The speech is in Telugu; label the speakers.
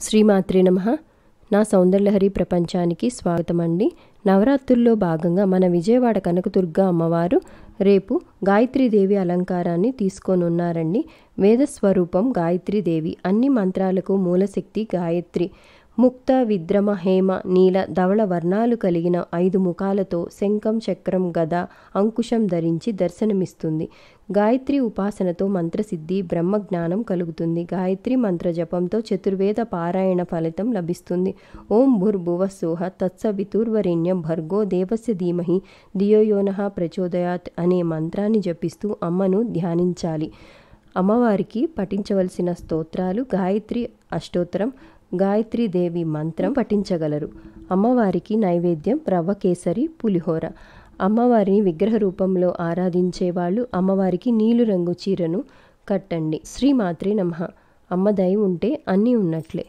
Speaker 1: శ్రీమాత్రే నమః. నా సౌందర్యలహరి ప్రపంచానికి స్వాగతం అండి. నవరాత్రుల్లో భాగంగా మన విజయవాడ కనకదుర్గ అమ్మవారు రేపు గాయత్రీదేవి అలంకారాన్ని తీసుకొనున్నారండి. వేదస్వరూపం గాయత్రీదేవి. అన్ని మంత్రాలకు మూలశక్తి గాయత్రి. ముక్త, విద్రమ, హేమ, నీల, ధవళ వర్ణాలు కలిగిన 5 ముఖాలతో శంఖం, చక్రం, గద, అంకుశం ధరించి దర్శనమిస్తుంది. గాయత్రి ఉపాసనతో మంత్రసిద్ధి, బ్రహ్మజ్ఞానం కలుగుతుంది. గాయత్రి మంత్ర జపంతో చతుర్వేద పారాయణ ఫలితం లభిస్తుంది. ఓం భూర్భువస్సుః తత్సవితుర్వరేణ్యం భర్గో దేవస్య ధీమహి ధియోయోనః ప్రచోదయాత్ అనే మంత్రాన్ని జపిస్తూ అమ్మను ధ్యానించాలి. అమ్మవారికి పఠించవలసిన స్తోత్రాలు: గాయత్రి అష్టోత్తరం, గాయత్రీదేవి మంత్రం పఠించగలరు. అమ్మవారికి నైవేద్యం రవ్వ కేసరి, పులిహోర. అమ్మవారిని విగ్రహ రూపంలో ఆరాధించేవాళ్ళు అమ్మవారికి నీలిరంగు చీరను కట్టండి. శ్రీమాత్రే నమః. అమ్మ దయ ఉంటే అన్నీ ఉన్నట్లే.